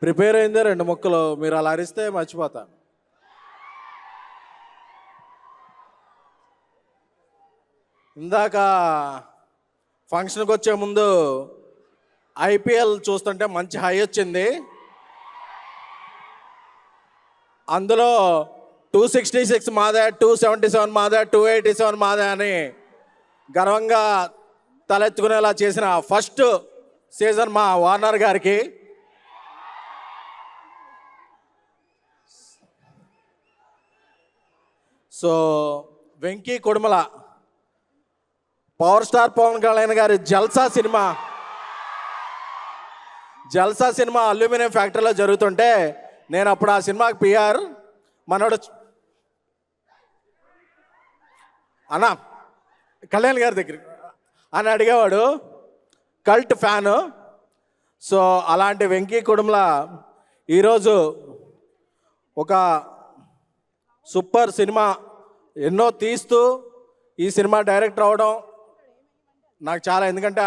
Prepare అయిందే 2 ముక్కలు, మీరు అలా అరిస్తే మర్చిపోతాను. ఇందాక ఫంక్షన్కి వచ్చే ముందు ఐపీఎల్ చూస్తుంటే మంచి హై వచ్చింది. అందులో 266 మాదే, 277 మాదే, 287 మాదే అని గర్వంగా తలెత్తుకునేలా చేసిన ఫస్ట్ సీజన్ మా వార్నర్ గారికి. So Venky Kudumula, power star Pawan Kalyan గారి జల్సా సినిమా అల్యూమినియం ఫ్యాక్టరీలో జరుగుతుంటే నేను అప్పుడు ఆ సినిమాకి పిఆర్ మనోడు అన్నా కళ్యాణ్ గారి దగ్గర అని అడిగేవాడు, కల్ట్ ఫ్యాను. సో అలాంటి వెంకీ కుడుమల ఈరోజు ఒక సూపర్ సినిమా ఎన్నో తీస్తూ ఈ సినిమా డైరెక్టర్ అవడం నాకు చాలా, ఎందుకంటే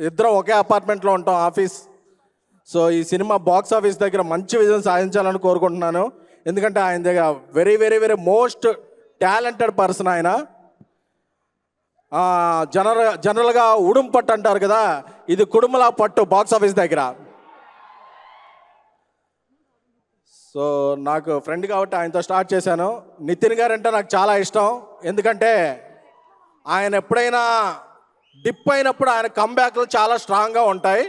ఇద్దరం ఒకే అపార్ట్మెంట్లో ఉంటాం, ఆఫీస్. సో ఈ సినిమా బాక్స్ ఆఫీస్ దగ్గర మంచి విజయం సాధించాలని కోరుకుంటున్నాను. ఎందుకంటే ఆయన దగ్గర very very very most talented person ఆయన. జనరల్గా ఉడుం పట్టు అంటారు కదా, ఇది కుడుమల పట్టు బాక్స్ ఆఫీస్ దగ్గర. సో నాకు ఫ్రెండ్ కాబట్టి ఆయనతో స్టార్ట్ చేశాను. నితిన్ గారు అంటే నాకు చాలా ఇష్టం, ఎందుకంటే ఆయన ఎప్పుడైనా డిప్ అయినప్పుడు ఆయన కంబ్యాక్లు చాలా స్ట్రాంగ్గా ఉంటాయి.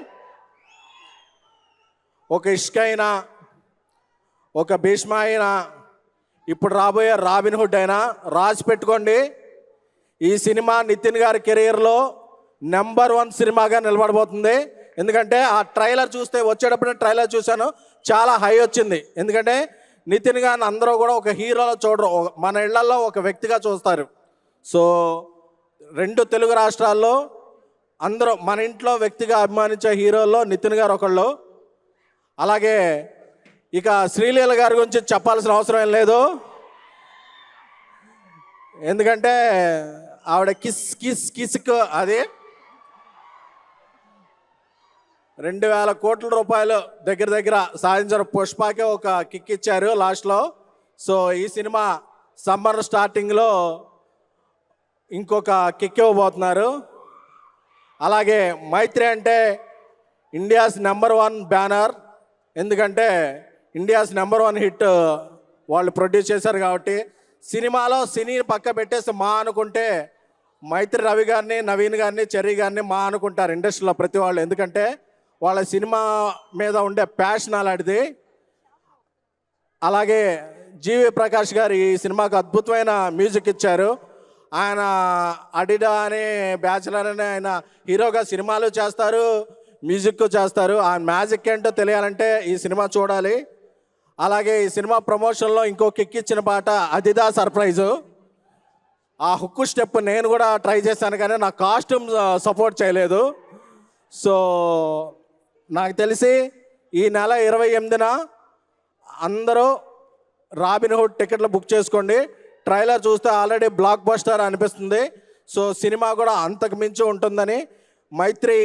ఒక ఇష్క అయినా, ఒక భీష్మ అయినా, ఇప్పుడు రాబోయే రాబిన్ హుడ్ అయినా రాసి పెట్టుకోండి, ఈ సినిమా నితిన్ గారి కెరీర్లో నెంబర్ 1 సినిమాగా నిలబడబోతుంది. ఎందుకంటే ఆ ట్రైలర్ చూస్తే, వచ్చేటప్పుడే ట్రైలర్ చూశాను, చాలా హై వచ్చింది. ఎందుకంటే నితిన్ గారిని అందరూ కూడా ఒక హీరోలో చూడరు, మన ఇళ్లలో ఒక వ్యక్తిగా చూస్తారు. సో 2 తెలుగు రాష్ట్రాల్లో అందరూ మన ఇంట్లో వ్యక్తిగా అభిమానించే హీరోల్లో నితిన్ గారు ఒకళ్ళు. అలాగే ఇక శ్రీలీల గారి గురించి చెప్పాల్సిన అవసరం ఏం లేదు, ఎందుకంటే ఆవిడ కిస్క్ అది 2,000 కోట్ల రూపాయలు దగ్గర సాధించారు. పుష్పకే ఒక కిక్ ఇచ్చారు లాస్ట్లో. సో ఈ సినిమా సమ్మర్ స్టార్టింగ్లో ఇంకొక కిక్ ఇవ్వబోతున్నారు. అలాగే మైత్రి అంటే ఇండియాస్ నెంబర్ 1 బ్యానర్, ఎందుకంటే ఇండియాస్ నెంబర్ 1 హిట్ వాళ్ళు ప్రొడ్యూస్ చేశారు కాబట్టి. సినిమాలో సినీని పక్క పెట్టేసి మా అనుకుంటే మైత్రి రవి గారిని, నవీన్ గారిని, చెర్రీ గారిని మా అనుకుంటారు ఇండస్ట్రీలో ప్రతి వాళ్ళు, ఎందుకంటే వాళ్ళ సినిమా మీద ఉండే ప్యాషన్ అలాంటిది. అలాగే జీవి ప్రకాష్ గారు ఈ సినిమాకు అద్భుతమైన మ్యూజిక్ ఇచ్చారు. ఆయన అడిడా అనే బ్యాచులర్ అని ఆయన హీరోగా సినిమాలు చేస్తారు, మ్యూజిక్ చేస్తారు. ఆ మ్యాజిక్ ఏంటో తెలియాలంటే ఈ సినిమా చూడాలి. అలాగే ఈ సినిమా ప్రమోషన్లో ఇంకో కిక్ ఇచ్చిన పాట అదిదా సర్ప్రైజు. ఆ హుక్కు స్టెప్ నేను కూడా ట్రై చేశాను, కానీ నా కాస్ట్యూమ్ సపోర్ట్ చేయలేదు. సో నాకు తెలిసి ఈ నెల 28న అందరూ రాబిన్ హుడ్ టికెట్లు బుక్ చేసుకోండి. ట్రైలర్ చూస్తే ఆల్రెడీ బ్లాక్ బస్టర్ అనిపిస్తుంది. సో సినిమా కూడా అంతకు మించి ఉంటుందని, మైత్రి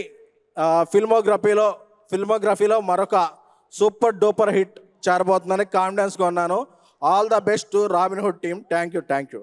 ఫిల్మోగ్రఫీలో మరొక సూపర్ డూపర్ హిట్ చేరబోతుందని కాన్ఫిడెన్స్గా ఉన్నాను. All the best to robin hood team. Thank you.